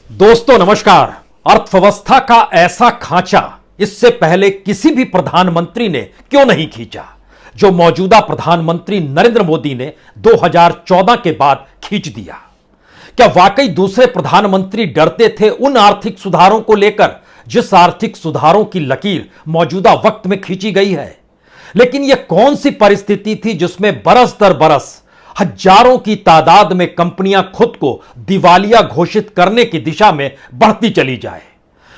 दोस्तों नमस्कार। अर्थव्यवस्था का ऐसा खांचा इससे पहले किसी भी प्रधानमंत्री ने क्यों नहीं खींचा जो मौजूदा प्रधानमंत्री नरेंद्र मोदी ने 2014 के बाद खींच दिया। क्या वाकई दूसरे प्रधानमंत्री डरते थे उन आर्थिक सुधारों को लेकर जिस आर्थिक सुधारों की लकीर मौजूदा वक्त में खींची गई है? लेकिन यह कौन सी परिस्थिति थी जिसमें बरस दर बरस हजारों की तादाद में कंपनियां खुद को दिवालिया घोषित करने की दिशा में बढ़ती चली जाए?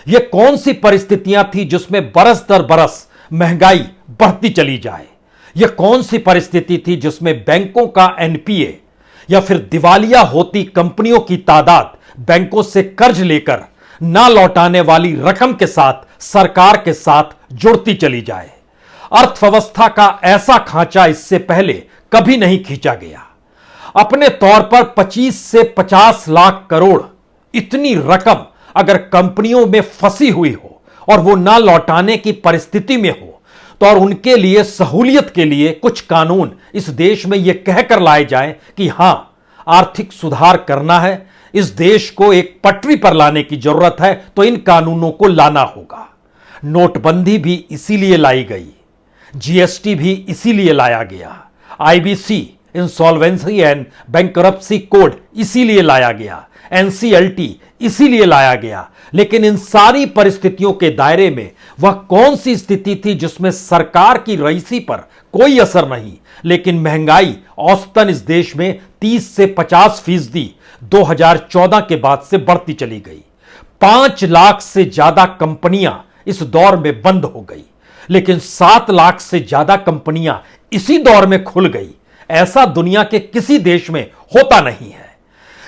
यह कौन सी परिस्थितियां थी जिसमें बरस दर बरस महंगाई बढ़ती चली जाए? यह कौन सी परिस्थिति थी जिसमें बैंकों का एनपीए या फिर दिवालिया होती कंपनियों की तादाद बैंकों से कर्ज लेकर ना लौटाने वाली रकम के साथ सरकार के साथ जुड़ती चली जाए? अर्थव्यवस्था का ऐसा खांचा इससे पहले कभी नहीं खींचा गया। अपने तौर पर 25 से 50 लाख करोड़ इतनी रकम अगर कंपनियों में फंसी हुई हो और वो ना लौटाने की परिस्थिति में हो तो और उनके लिए सहूलियत के लिए कुछ कानून इस देश में यह कहकर लाए जाएं कि हां, आर्थिक सुधार करना है, इस देश को एक पटरी पर लाने की जरूरत है, तो इन कानूनों को लाना होगा। नोटबंदी भी इसीलिए लाई गई, जीएसटी भी इसीलिए लाया गया, IBC insolvency and bankruptcy code इसीलिए लाया गया, एनसीएलटी इसीलिए लाया गया। लेकिन इन सारी परिस्थितियों के दायरे में वह कौन सी स्थिति थी जिसमें सरकार की रईसी पर कोई असर नहीं, लेकिन महंगाई औसतन इस देश में 30 से 50% 2014 के बाद से बढ़ती चली गई। 5 लाख से ज्यादा कंपनियां इस दौर में बंद हो गई, लेकिन 7 लाख से ज्यादा कंपनियां इसी दौर में खुल गई। ऐसा दुनिया के किसी देश में होता नहीं है।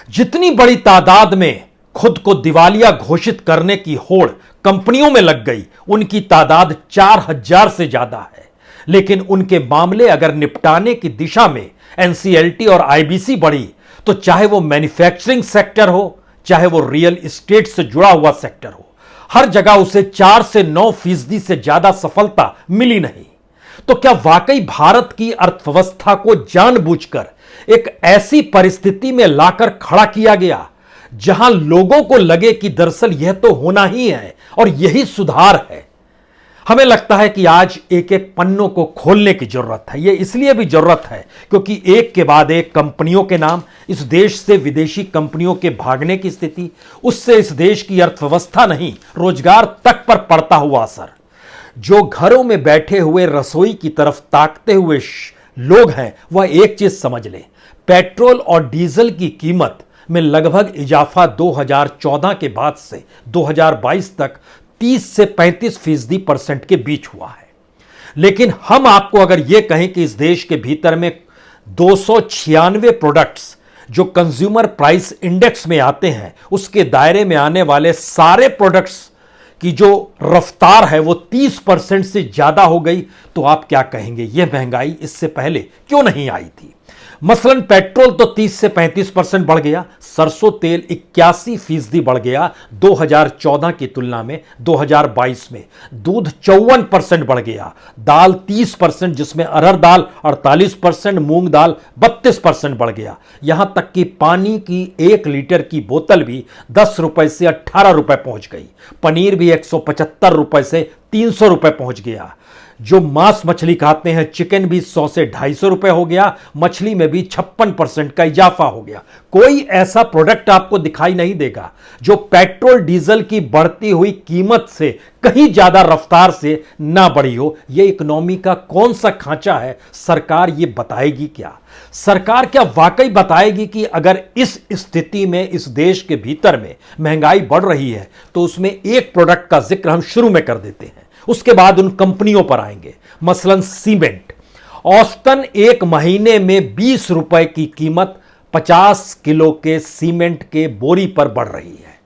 जितनी बड़ी तादाद में खुद को दिवालिया घोषित करने की होड़ कंपनियों में लग गई, उनकी तादाद 4000 से ज्यादा है। लेकिन उनके मामले अगर निपटाने की दिशा में एनसीएलटी और आईबीसी बढ़ी तो चाहे वो मैन्युफैक्चरिंग सेक्टर हो, चाहे वो रियल एस्टेट से जुड़ा हुआ सेक्टर हो, हर जगह उसे 4 से 9% से ज्यादा सफलता मिली नहीं। तो क्या वाकई भारत की अर्थव्यवस्था को जानबूझकर एक ऐसी परिस्थिति में लाकर खड़ा किया गया जहां लोगों को लगे कि दरअसल यह तो होना ही है और यही सुधार है? हमें लगता है कि आज एक एक पन्नों को खोलने की जरूरत है। यह इसलिए भी जरूरत है क्योंकि एक के बाद एक कंपनियों के नाम, इस देश से विदेशी कंपनियों के भागने की स्थिति, उससे इस देश की अर्थव्यवस्था नहीं रोजगार तक पर पड़ता हुआ असर। जो घरों में बैठे हुए रसोई की तरफ ताकते हुए लोग हैं वह एक चीज समझ लें, पेट्रोल और डीजल की कीमत में लगभग इजाफा 2014 के बाद से 2022 तक 30 से 35% के बीच हुआ है। लेकिन हम आपको अगर यह कहें कि इस देश के भीतर में 296 प्रोडक्ट्स जो कंज्यूमर प्राइस इंडेक्स में आते हैं, उसके दायरे में आने वाले सारे प्रोडक्ट्स की जो रफ्तार है वो 30% से ज्यादा हो गई, तो आप क्या कहेंगे यह महंगाई इससे पहले क्यों नहीं आई थी? मसलन पेट्रोल तो 30 से 35% बढ़ गया, सरसों तेल 81% बढ़ गया 2014 की तुलना में 2022 में, दूध 54% बढ़ गया, दाल 30% जिसमें अरहर दाल 48%, मूंग दाल 32% बढ़ गया। यहां तक कि पानी की 1 लीटर की बोतल भी 10 रुपए से 18 रुपए पहुंच गई, पनीर भी 175 रुपए से 300 रुपए पहुंच गया। जो मांस मछली खाते हैं, चिकन भी 100 से 250 रुपए हो गया, मछली में भी 56% का इजाफा हो गया। कोई ऐसा प्रोडक्ट आपको दिखाई नहीं देगा जो पेट्रोल डीजल की बढ़ती हुई कीमत से कहीं ज्यादा रफ्तार से ना बढ़ी हो। यह इकोनॉमी का कौन सा खांचा है? सरकार यह बताएगी क्या? सरकार क्या वाकई बताएगी कि अगर इस स्थिति में इस देश के भीतर में महंगाई बढ़ रही है तो उसमें एक प्रोडक्ट का जिक्र हम शुरू में कर देते हैं, उसके बाद उन कंपनियों पर आएंगे। मसलन सीमेंट, औसतन एक महीने में 20 रुपए की कीमत 50 किलो के सीमेंट के बोरी पर बढ़ रही है।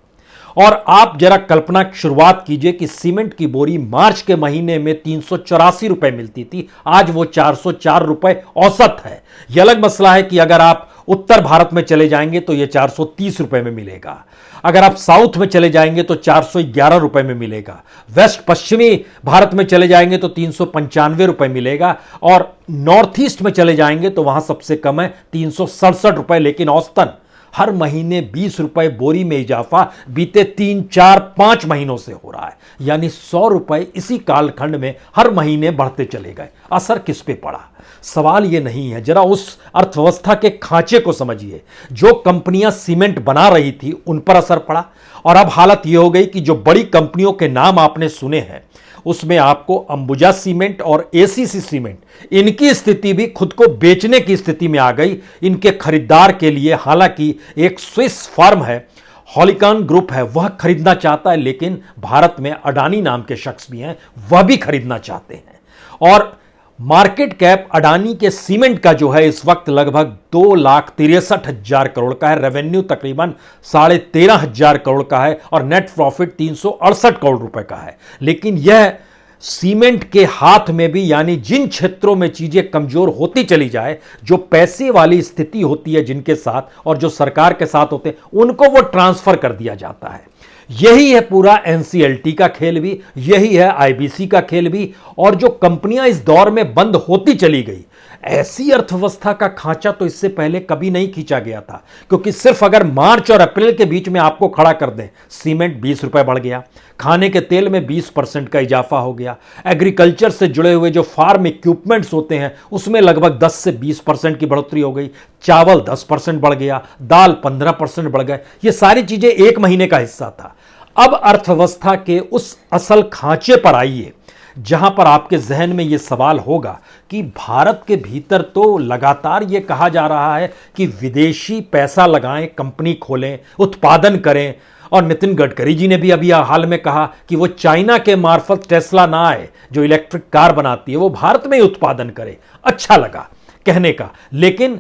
और आप जरा कल्पना शुरुआत कीजिए कि सीमेंट की बोरी मार्च के महीने में 384 रुपए मिलती थी, आज वो 404 रुपए औसत है। यह अलग मसला है कि अगर आप उत्तर भारत में चले जाएंगे तो यह 430 रुपए में मिलेगा, अगर आप साउथ में चले जाएंगे तो 411 रुपए में मिलेगा, वेस्ट पश्चिमी भारत में चले जाएंगे तो 395 रुपए मिलेगा, और नॉर्थ ईस्ट में चले जाएंगे तो वहां सबसे कम है 367 रुपए। लेकिन औसतन हर महीने 20 रुपए बोरी में इजाफा बीते 3, 4, 5 महीनों से हो रहा है, यानी 100 रुपए इसी कालखंड में हर महीने बढ़ते चले गए। असर किस पे पड़ा? सवाल यह नहीं है, जरा उस अर्थव्यवस्था के खांचे को समझिए। जो कंपनियां सीमेंट बना रही थी उन पर असर पड़ा, और अब हालत यह हो गई कि जो बड़ी कंपनियों के नाम आपने सुने हैं उसमें आपको अंबुजा सीमेंट और एसीसी सीमेंट, इनकी स्थिति भी खुद को बेचने की स्थिति में आ गई इनके खरीदार के लिए। हालांकि एक स्विस फर्म है, हॉलिकॉन ग्रुप है, वह खरीदना चाहता है, लेकिन भारत में अडानी नाम के शख्स भी हैं, वह भी खरीदना चाहते हैं। और मार्केट कैप अडानी के सीमेंट का जो है इस वक्त लगभग 2,63,000 करोड़ का है, रेवेन्यू तकरीबन 13,500 करोड़ का है, और नेट प्रॉफिट 368 करोड़ रुपए का है। लेकिन यह सीमेंट के हाथ में भी, यानी जिन क्षेत्रों में चीजें कमजोर होती चली जाए, जो पैसे वाली स्थिति होती है जिनके साथ और जो सरकार के साथ होते हैं, उनको वो ट्रांसफर कर दिया जाता है। यही है पूरा एनसीएलटी का खेल भी, यही है आईबीसी का खेल भी। और जो कंपनियां इस दौर में बंद होती चली गई, ऐसी अर्थव्यवस्था का खांचा तो इससे पहले कभी नहीं खींचा गया था। क्योंकि सिर्फ अगर मार्च और अप्रैल के बीच में आपको खड़ा कर दें, सीमेंट 20 रुपए बढ़ गया, खाने के तेल में 20% का इजाफा हो गया, एग्रीकल्चर से जुड़े हुए जो फार्म इक्विपमेंट्स होते हैं उसमें लगभग 10 से 20% की बढ़ोतरी हो गई, चावल 10% बढ़ गया, दाल 15% बढ़ गए। ये सारी चीजें एक महीने का हिस्सा था। अब अर्थव्यवस्था के उस असल खांचे पर आइए जहां पर आपके जहन में यह सवाल होगा कि भारत के भीतर तो लगातार यह कहा जा रहा है कि विदेशी पैसा लगाएं, कंपनी खोलें, उत्पादन करें। और नितिन गडकरी जी ने भी अभी हाल में कहा कि वो चाइना के मार्फत टेस्ला ना आए, जो इलेक्ट्रिक कार बनाती है, वो भारत में ही उत्पादन करे। अच्छा लगा कहने का, लेकिन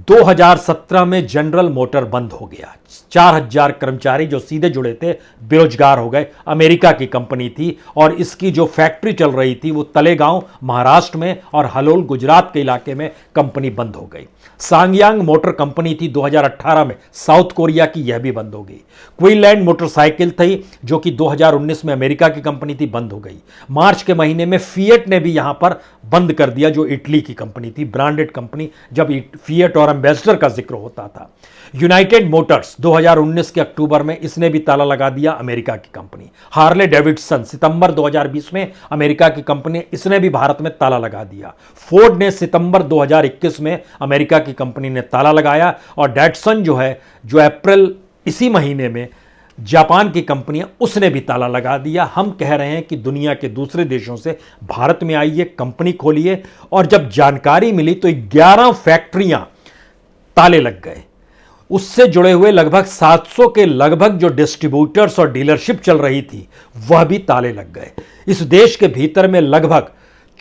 2017 में जनरल मोटर बंद हो गया। 4,000 कर्मचारी जो सीधे जुड़े थे बेरोजगार हो गए। अमेरिका की कंपनी थी और इसकी जो फैक्ट्री चल रही थी वो तलेगांव महाराष्ट्र में और हलोल गुजरात के इलाके में कंपनी बंद हो गई। सांगयांग मोटर कंपनी थी 2018 में साउथ कोरिया की, यह भी बंद हो गई। क्वीनलैंड मोटरसाइकिल थी जो कि 2019 में अमेरिका की कंपनी थी, बंद हो गई। मार्च के महीने में फिएट ने भी यहां पर बंद कर दिया, जो इटली की कंपनी थी, ब्रांडेड कंपनी, जब फिएट और एम्बेसडर का जिक्र होता था। यूनाइटेड मोटर्स 2019 के अक्टूबर में इसने भी ताला लगा दिया, अमेरिका की कंपनी। हार्ले डेविडसन सितंबर 2020 में अमेरिका की कंपनी, इसने भी भारत में ताला लगा दिया। फोर्ड ने सितंबर 2021 में अमेरिका की कंपनी ने ताला लगाया, और डैटसन जो है, जो अप्रैल इसी महीने में जापान की कंपनियां, उसने भी ताला लगा दिया। हम कह रहे हैं कि दुनिया के दूसरे देशों से भारत में आइए, कंपनी खोलिए। और जब जानकारी मिली तो 11 फैक्ट्रियां ताले लग गए। उससे जुड़े हुए लगभग 700 के लगभग जो डिस्ट्रीब्यूटर्स और डीलरशिप चल रही थी वह भी ताले लग गए। इस देश के भीतर में लगभग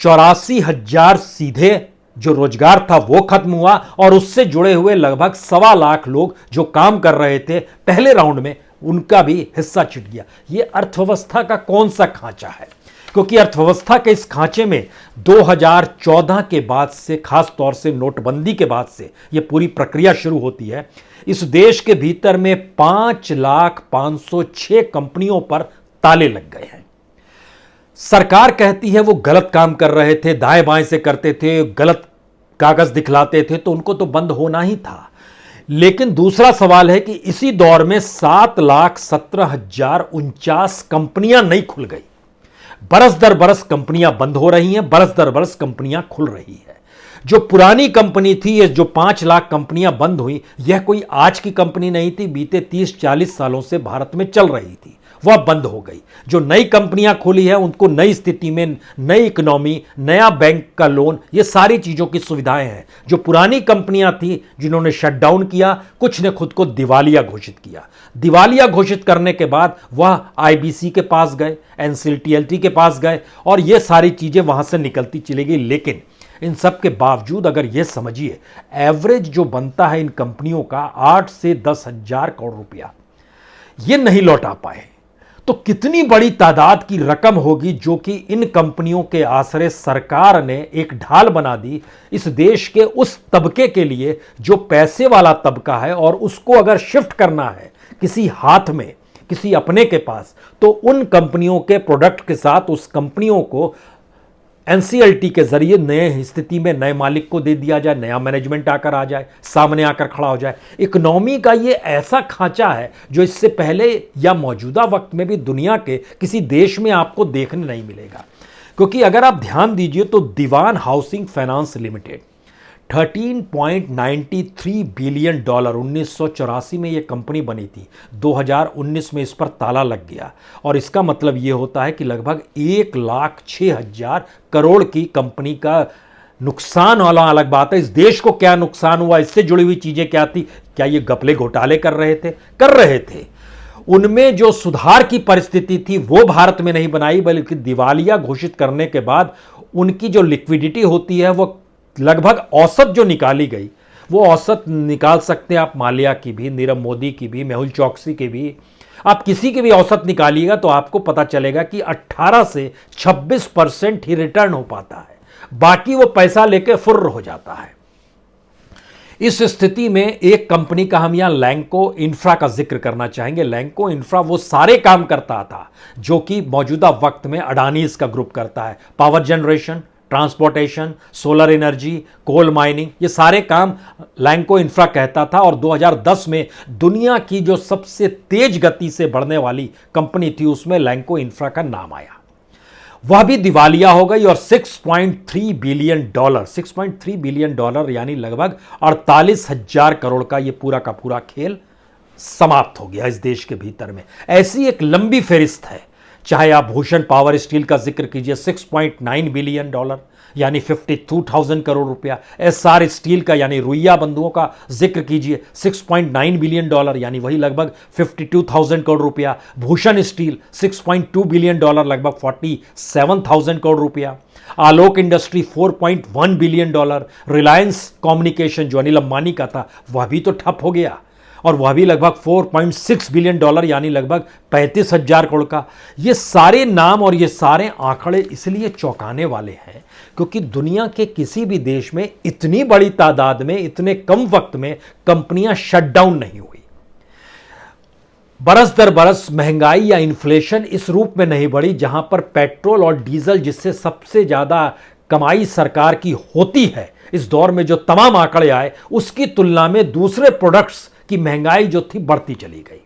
84,000 सीधे जो रोजगार था वो खत्म हुआ, और उससे जुड़े हुए लगभग 1.25 लाख लोग जो काम कर रहे थे पहले राउंड में, उनका भी हिस्सा छिट गया। यह अर्थव्यवस्था का कौन सा खांचा है? क्योंकि अर्थव्यवस्था के इस खांचे में 2014 के बाद से, खास तौर से नोटबंदी के बाद से यह पूरी प्रक्रिया शुरू होती है। इस देश के भीतर में 5,506 कंपनियों पर ताले लग गए हैं। सरकार कहती है वो गलत काम कर रहे थे, दाएं बाएं से करते थे, गलत कागज दिखलाते थे, तो उनको तो बंद होना ही था। लेकिन दूसरा सवाल है कि इसी दौर में 7,17,049 कंपनियां नहीं खुल गई। बरस दर बरस कंपनियां बंद हो रही हैं, बरस दर बरस कंपनियां खुल रही है। जो पुरानी कंपनी थी, ये जो 5 लाख कंपनियां बंद हुई, यह कोई आज की कंपनी नहीं थी, बीते 30-40 सालों से भारत में चल रही थी, वह बंद हो गई। जो नई कंपनियां खुली है उनको नई स्थिति में नई इकोनॉमी, नया बैंक का लोन, ये सारी चीजों की सुविधाएं हैं। जो पुरानी कंपनियां थी जिन्होंने शटडाउन किया, कुछ ने खुद को दिवालिया घोषित किया। दिवालिया घोषित करने के बाद वह आईबीसी के पास गए, एनसीएलटी के पास गए, और ये सारी चीजें वहां से निकलती चली गई। लेकिन इन सब के बावजूद अगर यह समझिए, एवरेज जो बनता है इन कंपनियों का 8 से 10,000 करोड़ रुपया, ये नहीं लौटा पाए, तो कितनी बड़ी तादाद की रकम होगी जो कि इन कंपनियों के आसरे सरकार ने एक ढाल बना दी इस देश के उस तबके के लिए जो पैसे वाला तबका है, और उसको अगर शिफ्ट करना है किसी हाथ में, किसी अपने के पास, तो उन कंपनियों के प्रोडक्ट के साथ उस कंपनियों को एनसीएलटी के जरिए नए स्थिति में नए मालिक को दे दिया जाए, नया मैनेजमेंट आकर आ जाए, सामने आकर खड़ा हो जाए। इकोनॉमी का ये ऐसा खांचा है जो इससे पहले या मौजूदा वक्त में भी दुनिया के किसी देश में आपको देखने नहीं मिलेगा। क्योंकि अगर आप ध्यान दीजिए तो Dewan housing finance limited 13.93 billion dollar 1984 में यह कंपनी बनी थी। 2019 में इस पर ताला लग गया और इसका मतलब यह होता है कि लगभग 1,06,000 करोड़ की कंपनी का नुकसान वाला अलग बात है। इस देश को क्या नुकसान हुआ, इससे जुड़ी हुई चीजें क्या थी, क्या ये घपले घोटाले कर रहे थे। उनमें जो सुधार की परिस्थिति थी वो भारत में नहीं बनाई, बल्कि दिवालिया घोषित करने के बाद उनकी जो लिक्विडिटी होती है वो लगभग औसत जो निकाली गई, वो औसत निकाल सकते हैं आप माल्या की भी, नीरव मोदी की भी, मेहुल चौकसी की भी, आप किसी की भी औसत निकालिएगा तो आपको पता चलेगा कि 18 से 26% ही रिटर्न हो पाता है, बाकी वो पैसा लेके फुर्र हो जाता है। इस स्थिति में एक कंपनी का हम यहां लैंको इंफ्रा का जिक्र करना चाहेंगे। लैंको इंफ्रा वो सारे काम करता था जो कि मौजूदा वक्त में अडानी इसका ग्रुप करता है। Power generation, transportation, solar energy, coal mining, ये सारे काम लैंको इंफ्रा कहता था। और 2010 में दुनिया की जो सबसे तेज गति से बढ़ने वाली कंपनी थी उसमें लैंको इंफ्रा का नाम आया। वह भी दिवालिया हो गई और 6.3 बिलियन डॉलर यानी लगभग 48,000 करोड़ का ये पूरा का पूरा खेल समाप्त हो गया इस देश के भीतर में। ऐसी एक लंबी फेरिस्त है। चाहे आप भूषण पावर स्टील का जिक्र कीजिए, 6.9 बिलियन डॉलर यानी 52,000 करोड़ रुपया। एसआर स्टील का यानी रुइया बंधुओं का जिक्र कीजिए, 6.9 बिलियन डॉलर यानी वही लगभग 52,000 करोड़ रुपया। भूषण स्टील 6.2 बिलियन डॉलर लगभग 47,000 करोड़ रुपया। Alok industry 4.1 billion dollar. Reliance communication जो अनिल अंबानी का था वह भी तो ठप हो गया और वह भी लगभग 4.6 बिलियन डॉलर यानी लगभग 35,000 करोड़ का। ये सारे नाम और ये सारे आंकड़े इसलिए चौंकाने वाले हैं क्योंकि दुनिया के किसी भी देश में इतनी बड़ी तादाद में इतने कम वक्त में कंपनियां शटडाउन नहीं हुई। बरस दर बरस महंगाई या इन्फ्लेशन इस रूप में नहीं बढ़ी जहां पर पेट्रोल और डीजल जिससे सबसे ज्यादा कमाई सरकार की होती है, इस दौर में जो तमाम आंकड़े आए उसकी तुलना में दूसरे प्रोडक्ट्स की महंगाई जो थी बढ़ती चली गई।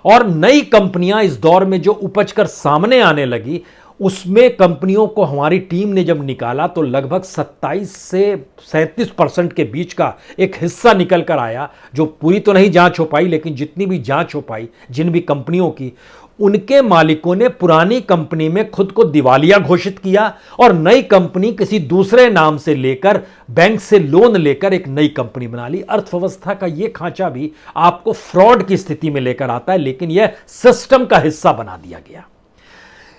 और नई कंपनियां इस दौर में जो उपज कर सामने आने लगी उसमें कंपनियों को हमारी टीम ने जब निकाला तो लगभग 27 से 37% के बीच का एक हिस्सा निकल कर आया, जो पूरी तो नहीं जांच हो पाई लेकिन जितनी भी जांच हो पाई जिन भी कंपनियों की, उनके मालिकों ने पुरानी कंपनी में खुद को दिवालिया घोषित किया और नई कंपनी किसी दूसरे नाम से लेकर बैंक से लोन लेकर एक नई कंपनी बना ली। अर्थव्यवस्था का यह खांचा भी आपको फ्रॉड की स्थिति में लेकर आता है, लेकिन यह सिस्टम का हिस्सा बना दिया गया।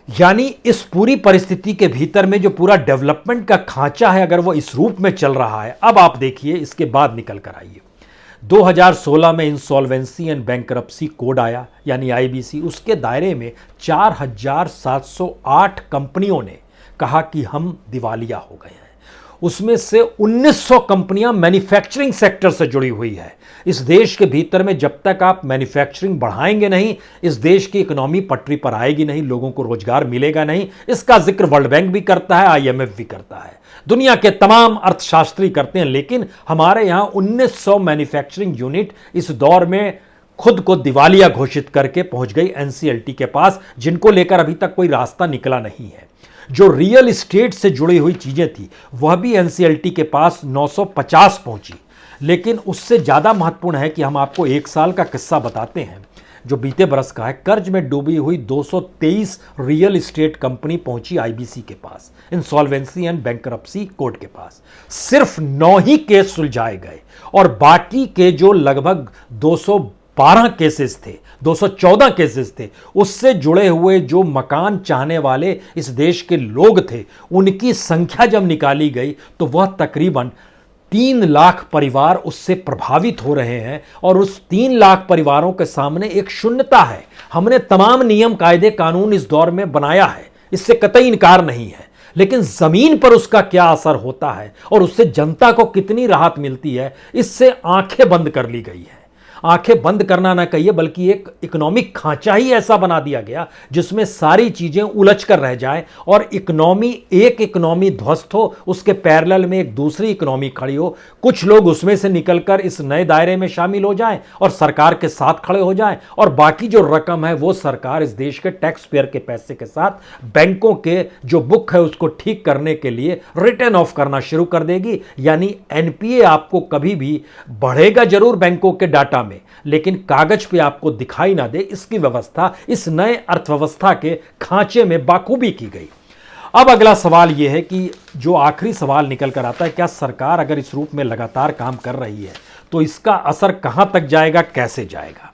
यानी इस पूरी परिस्थिति के भीतर में जो पूरा डेवलपमेंट का खांचा है, अगर वो इस रूप में चल रहा है, अब आप देखिए इसके बाद निकल कर आइए। 2016 में इंसॉल्वेंसी एंड बैंकरप्सी कोड आया यानी आईबीसी। उसके दायरे में 4,708 कंपनियों ने कहा कि हम दिवालिया हो गए हैं। उसमें से 1900 कंपनियां मैन्युफैक्चरिंग सेक्टर से जुड़ी हुई है। इस देश के भीतर में जब तक आप मैन्युफैक्चरिंग बढ़ाएंगे नहीं, इस देश की इकोनॉमी पटरी पर आएगी नहीं, लोगों को रोजगार मिलेगा नहीं। इसका जिक्र वर्ल्ड बैंक भी करता है, आईएमएफ भी करता है, दुनिया के तमाम अर्थशास्त्री करते हैं। लेकिन हमारे यहां 1900 मैन्युफैक्चरिंग यूनिट इस दौर में खुद को दिवालिया घोषित करके पहुंच गई एनसीएलटी के पास, जिनको लेकर अभी तक कोई रास्ता निकला नहीं है। जो रियल एस्टेट से जुड़ी हुई चीजें थी वह भी एनसीएलटी के पास 950 पहुंची। लेकिन उससे ज्यादा महत्वपूर्ण है कि हम आपको एक साल का किस्सा बताते हैं जो बीते बरस का है। कर्ज में डूबी हुई 223 रियल एस्टेट कंपनी पहुंची आईबीसी के पास, इंसॉल्वेंसी एंड बैंकरप्सी कोर्ट के पास। सिर्फ 9 ही केस सुलझाए गए और बाकी के जो लगभग 212 केसेस थे, 214 केसेस थे, उससे जुड़े हुए जो मकान चाहने वाले इस देश के लोग थे, उनकी संख्या जब निकाली गई तो वह तकरीबन 3 लाख परिवार उससे प्रभावित हो रहे हैं। और उस 3 लाख परिवारों के सामने एक शून्यता है। हमने तमाम नियम कायदे कानून इस दौर में बनाया है, इससे कतई इनकार नहीं है, लेकिन जमीन पर उसका क्या असर होता है और उससे जनता को कितनी राहत मिलती है, इससे आंखें बंद कर ली गई है। आंखें बंद करना ना कहिए, बल्कि एक इकोनॉमिक खांचा ही ऐसा बना दिया गया जिसमें सारी चीजें उलझ कर रह जाएं और एक इकोनॉमी ध्वस्त हो, उसके पैरेलल में एक दूसरी इकोनॉमी खड़ी हो, कुछ लोग उसमें से निकलकर इस नए दायरे में शामिल हो जाएं और सरकार के साथ खड़े हो जाएं, और बाकी जो रकम है वो सरकार इस देश के टैक्स पेयर के पैसे के साथ बैंकों के जो बुक है उसको ठीक करने के लिए रिटर्न ऑफ करना शुरू कर देगी। यानी एनपीए आपको कभी भी बढ़ेगा जरूर बैंकों के डाटा में, लेकिन कागज पे आपको दिखाई ना दे, इसकी व्यवस्था इस नए अर्थव्यवस्था के खांचे में बाखूबी की गई। अब अगला सवाल यह है कि जो आखिरी सवाल निकल कर आता है, क्या सरकार अगर इस रूप में लगातार काम कर रही है तो इसका असर कहां तक जाएगा, कैसे जाएगा?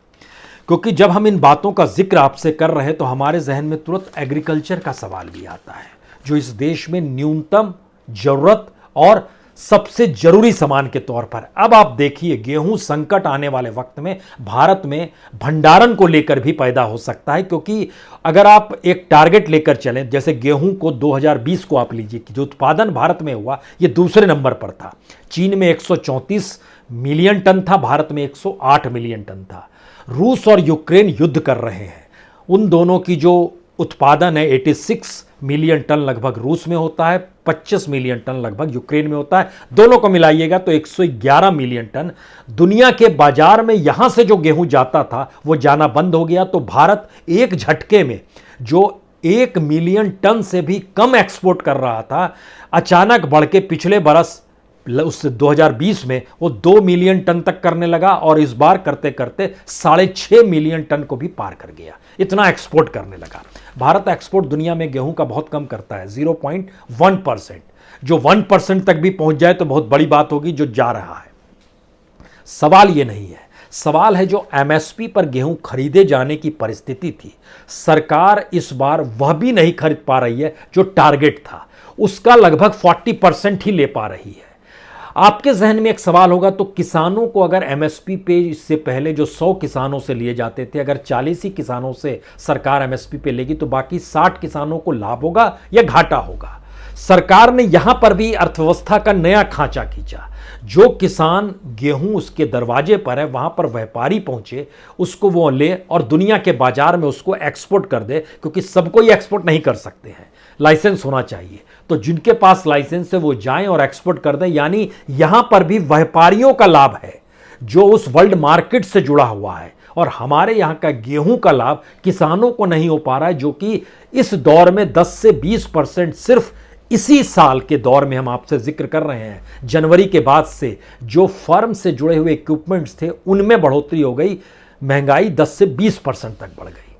क्योंकि जब हम इन बातों का जिक्र आपसे कर रहे हैं तो हमारे जहन में तुरंत एग्रीकल्चर का सवाल भी आता है, जो इस देश में न्यूनतम जरूरत और सबसे जरूरी सामान के तौर पर। अब आप देखिए, गेहूं संकट आने वाले वक्त में भारत में भंडारण को लेकर भी पैदा हो सकता है, क्योंकि अगर आप एक टारगेट लेकर चलें, जैसे गेहूं को 2020 को आप लीजिए कि जो उत्पादन भारत में हुआ ये दूसरे नंबर पर था। चीन में 134 मिलियन टन था, भारत में 108 मिलियन टन था। रूस और यूक्रेन युद्ध कर रहे हैं, उन दोनों की जो उत्पादन है 86 मिलियन टन लगभग रूस में होता है, 25 मिलियन टन लगभग यूक्रेन में होता है। दोनों को मिलाइएगा तो 111 मिलियन टन दुनिया के बाजार में यहां से जो गेहूं जाता था वो जाना बंद हो गया। तो भारत एक झटके में जो 1 मिलियन टन से भी कम एक्सपोर्ट कर रहा था, अचानक बढ़ के पिछले बरस उस 2020 में वो 2 मिलियन टन तक करने लगा और इस बार करते करते 6.5 मिलियन टन को भी पार कर गया। इतना एक्सपोर्ट करने लगा। भारत एक्सपोर्ट दुनिया में गेहूं का बहुत कम करता है, 0.1%। जो 1% तक भी पहुंच जाए तो बहुत बड़ी बात होगी, जो जा रहा है। सवाल ये नहीं है, सवाल है जो एमएसपी पर गेहूं खरीदे जाने की परिस्थिति थी, सरकार इस बार वह भी नहीं खरीद पा रही है जो टारगेट था, उसका लगभग 40% ही ले पा रही है। आपके जहन में एक सवाल होगा, तो किसानों को अगर एमएसपी पे इससे पहले जो 100 किसानों से लिए जाते थे, अगर 40 ही किसानों से सरकार एमएसपी पे लेगी तो बाकी 60 किसानों को लाभ होगा या घाटा होगा? सरकार ने यहां पर भी अर्थव्यवस्था का नया खांचा खींचा। जो किसान गेहूं उसके दरवाजे पर है, वहां पर व्यापारी पहुंचे, उसको वो ले और दुनिया के बाजार में उसको एक्सपोर्ट कर दे, क्योंकि सबको ही एक्सपोर्ट नहीं कर सकते हैं, लाइसेंस होना चाहिए। तो जिनके पास लाइसेंस है वो जाएं और एक्सपोर्ट कर दें। यानी यहां पर भी व्यापारियों का लाभ है जो उस वर्ल्ड मार्केट से जुड़ा हुआ है, और हमारे यहां का गेहूं का लाभ किसानों को नहीं हो पा रहा है, जो कि इस दौर में 10 से 20% सिर्फ इसी साल के दौर में हम आपसे जिक्र कर रहे हैं, जनवरी के बाद से जो फर्म से जुड़े हुए इक्विपमेंट्स थे उनमें बढ़ोतरी हो गई, महंगाई 10 से 20% तक बढ़ गई।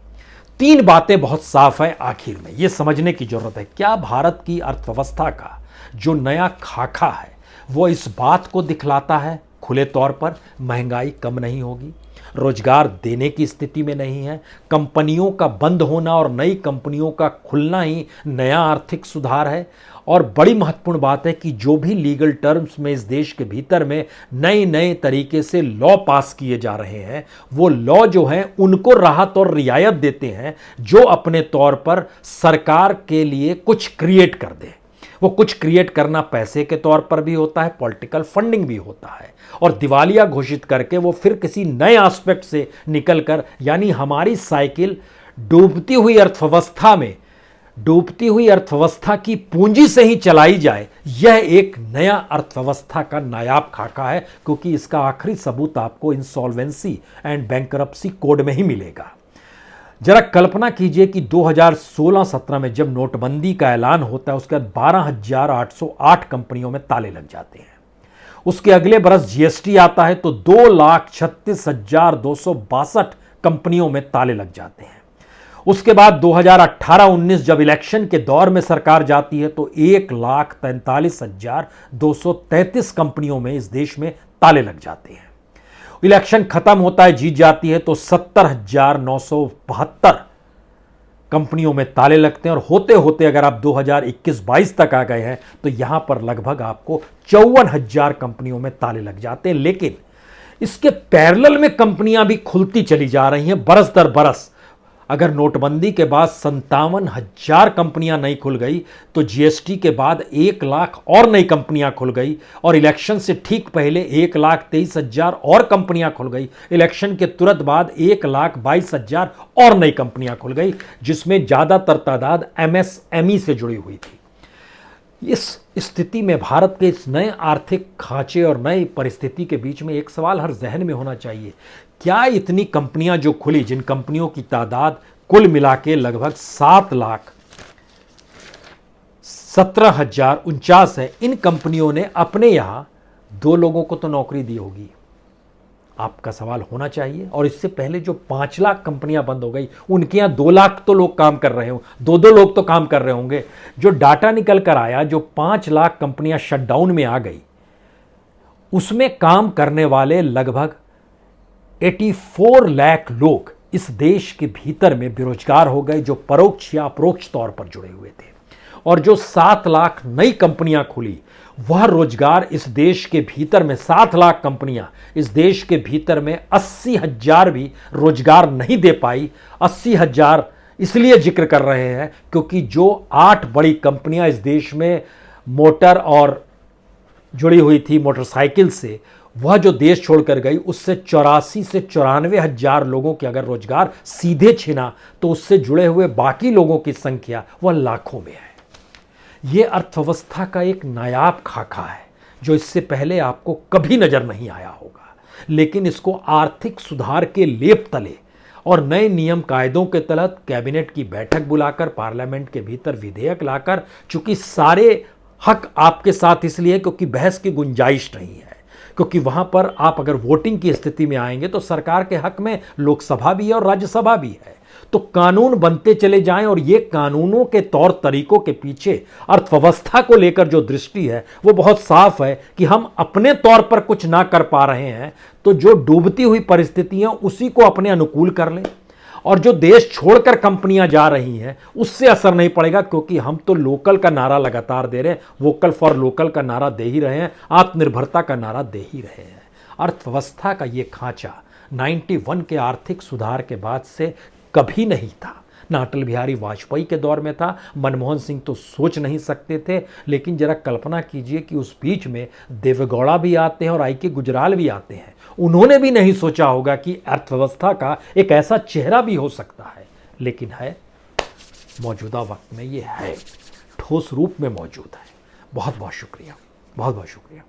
3 बातें बहुत साफ है आखिर में, यह समझने की जरूरत है, क्या भारत की अर्थव्यवस्था का जो नया खाका है वो इस बात को दिखलाता है खुले तौर पर महंगाई कम नहीं होगी, रोजगार देने की स्थिति में नहीं है, कंपनियों का बंद होना और नई कंपनियों का खुलना ही नया आर्थिक सुधार है। और बड़ी महत्वपूर्ण बात है कि जो भी लीगल टर्म्स में इस देश के भीतर में नए नए तरीके से लॉ पास किए जा रहे हैं, वो लॉ जो हैं उनको राहत और रियायत देते हैं, जो अपने तौर पर सरकार के लिए कुछ क्रिएट कर दे। वो कुछ क्रिएट करना पैसे के तौर पर भी होता है, पॉलिटिकल फंडिंग भी होता है, और दिवालिया घोषित करके वो फिर किसी नए एस्पेक्ट से निकलकर, यानी हमारी साइकिल डूबती हुई अर्थव्यवस्था में, डूबती हुई अर्थव्यवस्था की पूंजी से ही चलाई जाए, यह एक नया अर्थव्यवस्था का नायाब खाका है, क्योंकि इसका आखिरी सबूत आपको इंसॉल्वेंसी एंड बैंकरप्सी कोड में ही मिलेगा। जरा कल्पना कीजिए कि 2016-17 में जब नोटबंदी का ऐलान होता है, उसके बाद 12,808 कंपनियों में ताले लग जाते हैं। उसके अगले बरस जीएसटी आता है तो 2,36,262 कंपनियों में ताले लग जाते हैं। उसके बाद 2018-19 जब इलेक्शन के दौर में सरकार जाती है तो 1,43,233 कंपनियों में इस देश में ताले लग जाते हैं। इलेक्शन खत्म होता है, जीत जाती है तो 70,972 कंपनियों में ताले लगते हैं, और होते होते अगर आप 2021-22 तक आ गए हैं तो यहां पर लगभग आपको 54,000 कंपनियों में ताले लग जाते हैं। लेकिन इसके पैरेलल में कंपनियां भी खुलती चली जा रही हैं बरस दर बरस। अगर नोटबंदी के बाद 57,000 कंपनियां नई खुल गई तो जीएसटी के बाद 1 लाख और नई कंपनियां खुल गई, और इलेक्शन से ठीक पहले 1,23,000 और कंपनियां खुल गई। इलेक्शन के तुरंत बाद 1,22,000 और नई कंपनियां खुल गई, जिसमें ज्यादातर तादाद एमएसएमई से जुड़ी हुई थी। इस स्थिति में भारत के इस नए आर्थिक खांचे और नई परिस्थिति के बीच में एक सवाल हर जहन में होना चाहिए, क्या इतनी कंपनियां जो खुली, जिन कंपनियों की तादाद कुल मिला के लगभग 7,17,049 है, इन कंपनियों ने अपने यहां 2 लोगों को तो नौकरी दी होगी? आपका सवाल होना चाहिए। और इससे पहले जो 5 लाख कंपनियां बंद हो गई, उनके यहां 2 लाख तो लोग काम कर रहे हो, 2-2 लोग तो काम कर रहे होंगे। जो डाटा निकल कर आया, जो 5 लाख कंपनियां शटडाउन में आ गई, उसमें काम करने वाले लगभग 84 लाख लोग इस देश के भीतर में बेरोजगार हो गए, जो परोक्ष या अपरोक्ष तौर पर जुड़े हुए थे। और जो 7 लाख नई कंपनियां खुली, वह रोजगार इस देश के भीतर में 7 लाख कंपनियां इस देश के भीतर में 80,000 भी रोजगार नहीं दे पाई। 80,000 इसलिए जिक्र कर रहे हैं क्योंकि जो 8 बड़ी कंपनियां इस देश में मोटर और जुड़ी हुई थी मोटरसाइकिल से, वह जो देश छोड़कर गई, उससे 84 से 94,000 लोगों के अगर रोजगार सीधे छिना तो उससे जुड़े हुए बाकी लोगों की संख्या वह लाखों में है। यह अर्थव्यवस्था का एक नायाब खाका है जो इससे पहले आपको कभी नजर नहीं आया होगा, लेकिन इसको आर्थिक सुधार के लेप तले और नए नियम कायदों के तहत कैबिनेट की बैठक बुलाकर पार्लियामेंट के भीतर विधेयक लाकर, चूंकि सारे हक आपके साथ इसलिए क्योंकि बहस की गुंजाइश नहीं है, क्योंकि वहां पर आप अगर वोटिंग की स्थिति में आएंगे तो सरकार के हक में लोकसभा भी है और राज्यसभा भी है, तो कानून बनते चले जाएं। और ये कानूनों के तौर तरीकों के पीछे अर्थव्यवस्था को लेकर जो दृष्टि है वो बहुत साफ है कि हम अपने तौर पर कुछ ना कर पा रहे हैं तो जो डूबती हुई परिस्थितियां उसी को अपने अनुकूल कर लें, और जो देश छोड़कर कंपनियां जा रही हैं उससे असर नहीं पड़ेगा, क्योंकि हम तो लोकल का नारा लगातार दे रहे हैं, वोकल फॉर लोकल का नारा दे ही रहे हैं, आत्मनिर्भरता का नारा दे ही रहे हैं। अर्थव्यवस्था का ये खांचा 91 के आर्थिक सुधार के बाद से कभी नहीं था, ना अटल बिहारी वाजपेयी के दौर में था, मनमोहन सिंह तो सोच नहीं सकते थे। लेकिन जरा कल्पना कीजिए कि उस बीच में देवेगौड़ा भी आते हैं और आई.के. गुजराल भी आते हैं, उन्होंने भी नहीं सोचा होगा कि अर्थव्यवस्था का एक ऐसा चेहरा भी हो सकता है, लेकिन है, मौजूदा वक्त में ये है, ठोस रूप में मौजूद है। बहुत बहुत शुक्रिया, बहुत बहुत शुक्रिया।